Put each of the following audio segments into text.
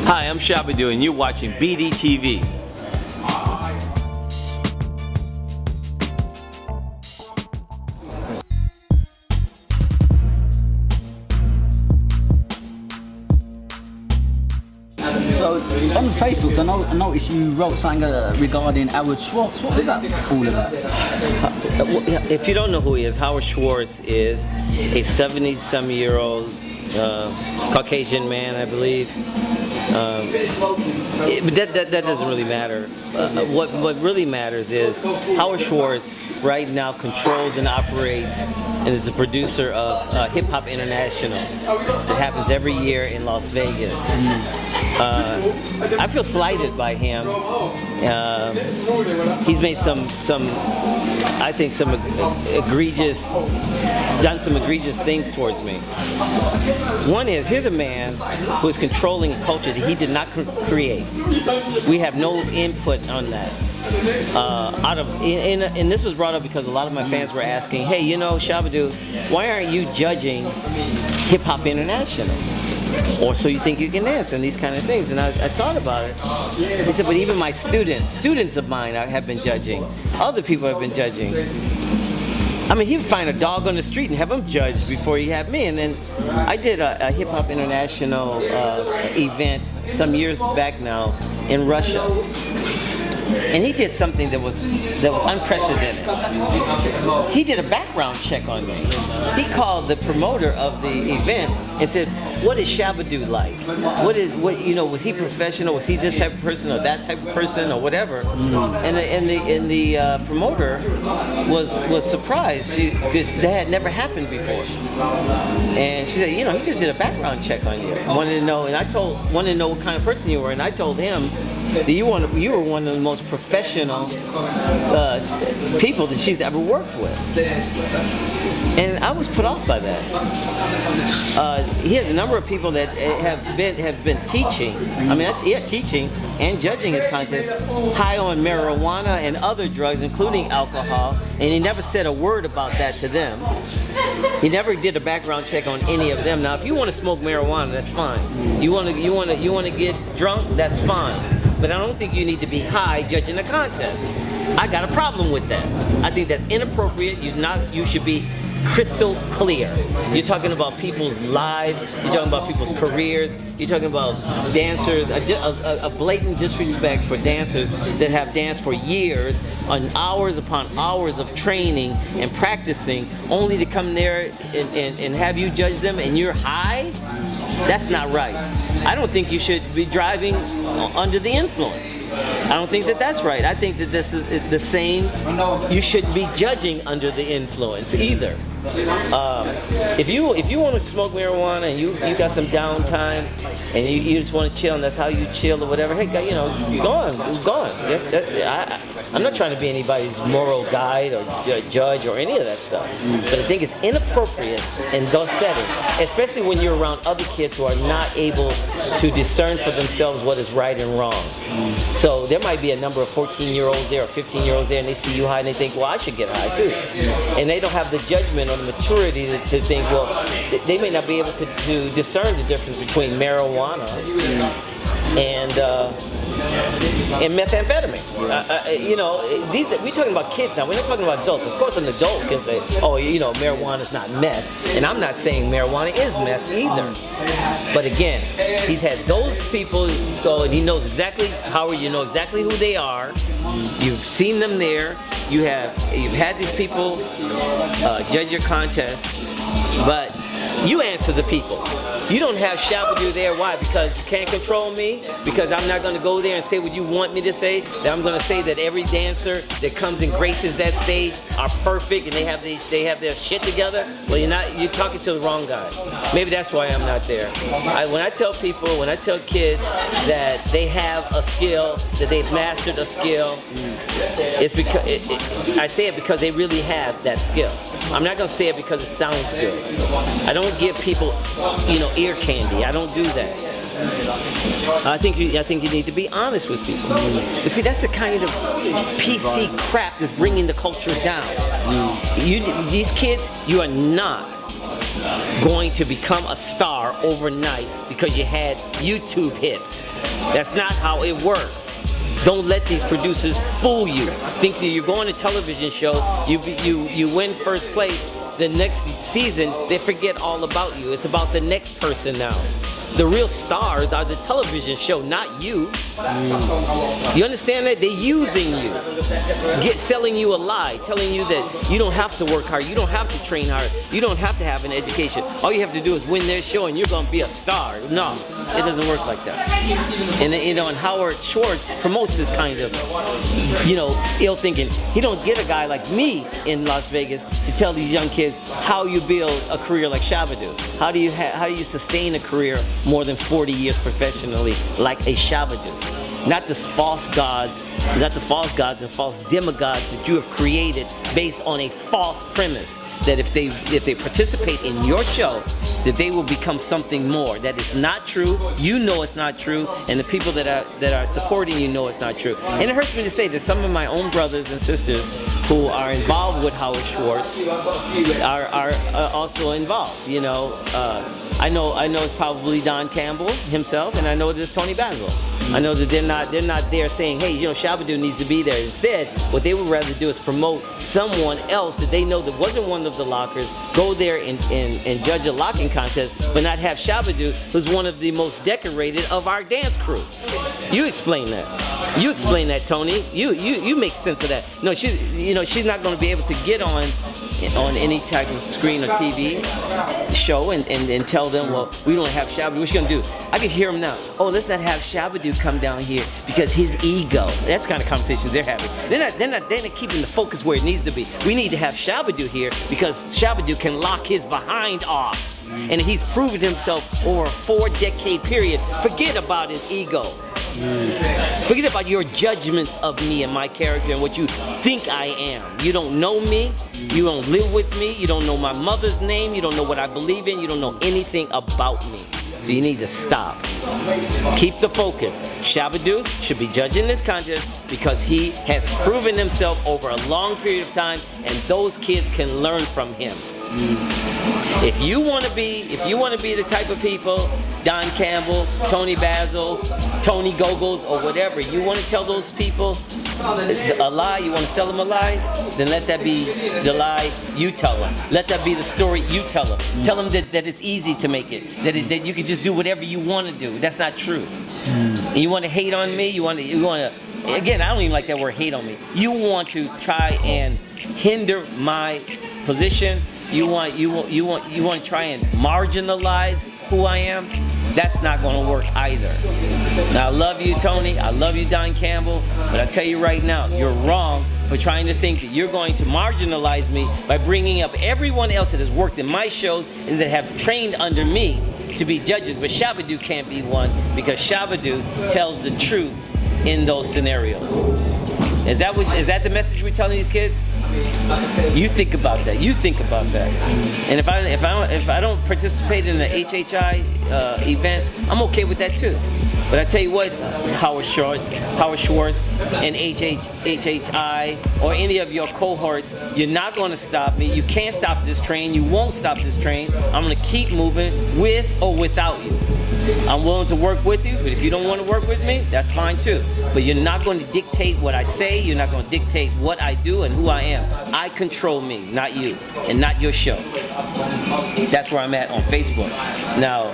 Hi, I'm Shabba DOO and you're watching BDTV. So on Facebook, I noticed you wrote something regarding Howard Schwartz. What was that all about? If you don't know who he is, Howard Schwartz is a 70-some-year-old Caucasian man, I believe. But that doesn't really matter. What really matters is Howard Schwartz right now controls and operates and is the producer of Hip Hop International that happens every year in Las Vegas. I feel slighted by him. He's made some done some egregious things towards me. One is, here's a man who is controlling a culture that he did not create. We have no input on that. And this was brought up because a lot of my fans were asking, hey, you know, Shabba DOO, why aren't you judging Hip Hop International? Or so you think you can dance and these kind of things. And I thought about it. He said, but even my students of mine have been judging. Other people have been judging. I mean, he would find a dog on the street and have him judged before he had me. And then I did a Hip Hop International event some years back now in Russia. And he did something that was unprecedented. He did a background check on me. He called the promoter of the event and said, "What is Shabba DOO like? Was he professional? Was he this type of person or that type of person or whatever?" And the promoter was surprised because that had never happened before. And she said, "You know, he just did a background check on you. Wanted to know." And wanted to know what kind of person you were. And I told him that you were one of the most professional people that she's ever worked with. And I was put off by that. He has a number of people that have been teaching. I mean, teaching and judging his contests high on marijuana and other drugs, including alcohol, and he never said a word about that to them. He never did a background check on any of them. Now, if you want to smoke marijuana, that's fine. You want to get drunk, that's fine. But I don't think you need to be high judging a contest. I got a problem with that. I think that's inappropriate. You should be crystal clear. You're talking about people's lives. You're talking about people's careers. You're talking about dancers. A blatant disrespect for dancers that have danced for years on hours upon hours of training and practicing, only to come there and have you judge them and you're high. That's not right. I don't think you should be driving under the influence. I don't think that that's right. I think that this is the same. You shouldn't be judging under the influence either. If you want to smoke marijuana and you got some downtime and you just want to chill and that's how you chill or whatever, hey, you know, you're going. I'm not trying to be anybody's moral guide or judge or any of that stuff. But I think it's inappropriate in those settings, especially when you're around other kids who are not able to discern for themselves what is right and wrong. So there might be a number of 14-year-olds there or 15-year-olds there and they see you high and they think, well, I should get high too. And they don't have the judgment or the maturity to think, well, they may not be able to discern the difference between marijuana and methamphetamine. You know, we're talking about kids now. We're not talking about adults. Of course, an adult can say, oh, you know, marijuana is not meth. And I'm not saying marijuana is meth either. But again, he's had those people go, and he knows exactly, Howard, you know exactly who they are. You've seen them there. You've had these people judge your contest, but you answer the people. You don't have Shabba DOO there. Why? Because you can't control me? Because I'm not going to go there and say what you want me to say? That I'm going to say that every dancer that comes and graces that stage are perfect and they have their shit together? Well, you're talking to the wrong guy. Maybe that's why I'm not there. When I tell kids that they have a skill, that they've mastered a skill, it's because I say it because they really have that skill. I'm not going to say it because it sounds good. I don't give people, you know, ear candy. I don't do that. I think you need to be honest with people. But see, that's the kind of PC crap that's bringing the culture down. These kids, you are not going to become a star overnight because you had YouTube hits. That's not how it works. Don't let these producers fool you. Think that you're going to a television show, you win first place, the next season they forget all about you. It's about the next person now. The real stars are the television show, not you. You understand that? They're using you, selling you a lie, telling you that you don't have to work hard, you don't have to train hard, you don't have to have an education. All you have to do is win their show and you're going to be a star. No, it doesn't work like that. And and Howard Schwartz promotes this kind of, ill thinking. He don't get a guy like me in Las Vegas to tell these young kids how you build a career like Shabba Do. How do you sustain a career more than 40 years professionally like a Shabba Do? Not the false gods and false demigods that you have created based on a false premise that if they participate in your show, that they will become something more. That is not true. You know it's not true, and the people that are supporting you know it's not true. And it hurts me to say that some of my own brothers and sisters who are involved with Howard Schwartz are also involved. I know it's probably Don Campbell himself, and I know there's Tony Basil. I know that they're not there saying, hey, Shabba Do needs to be there. Instead, what they would rather do is promote someone else that they know that wasn't one of the lockers, go there and judge a locking contest, but not have Shabba Do, who's one of the most decorated of our dance crew. You explain that. You explain that, Tony. You make sense of that. No, she's not going to be able to get on any type of screen or TV show and tell them, well, we don't have Shabba Do. What you gonna do? I can hear them now. Oh, let's not have Shabba Do come down here because his ego. That's the kind of conversations they're having. They're not keeping the focus where it needs to be. We need to have Shabba Do here because Shabba Do can lock his behind off. And he's proven himself over a 4-decade period. Forget about his ego. Forget about your judgments of me and my character and what you think I am. You don't know me, you don't live with me, you don't know my mother's name, you don't know what I believe in, you don't know anything about me. So you need to stop. Keep the focus. Shabba Do should be judging this contest because he has proven himself over a long period of time, and those kids can learn from him. If you want to be the type of people, Don Campbell, Tony Basil, Tony Gogos, or whatever, you want to tell those people a lie, you want to sell them a lie, then let that be the lie you tell them. Let that be the story you tell them. Tell them that it's easy to make it, that you can just do whatever you want to do. That's not true. And you want to hate on me, you want to, again, I don't even like that word, hate on me. You want to try and hinder my position. You want to try and marginalize who I am. That's not going to work either. Now, I love you, Tony. I love you, Don Campbell. But I tell you right now, you're wrong for trying to think that you're going to marginalize me by bringing up everyone else that has worked in my shows and that have trained under me to be judges. But Shabba Do can't be one because Shabba Do tells the truth in those scenarios. Is that the message we're telling these kids? You think about that. You think about that. And if I don't participate in the HHI event, I'm okay with that too. But I tell you what, Howard Schwartz, and HHI, or any of your cohorts, you're not going to stop me. You can't stop this train. You won't stop this train. I'm going to keep moving with or without you. I'm willing to work with you, but if you don't want to work with me, that's fine too. But you're not going to dictate what I say. You're not going to dictate what I do and who I am. I control me, not you, and not your show. That's where I'm at on Facebook. Now,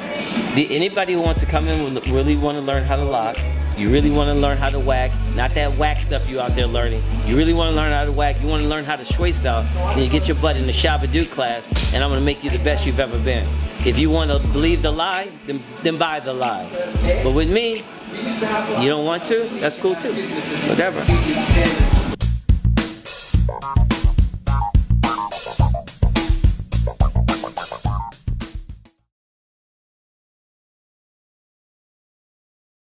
anybody who wants to come in will really want to learn how to lock. You really want to learn how to whack, not that whack stuff you out there learning. You really want to learn how to whack, you want to learn how to sway style, then you get your butt in the Shabba Do class, and I'm going to make you the best you've ever been. If you want to believe the lie, then buy the lie. But with me, you don't want to, that's cool too. Whatever.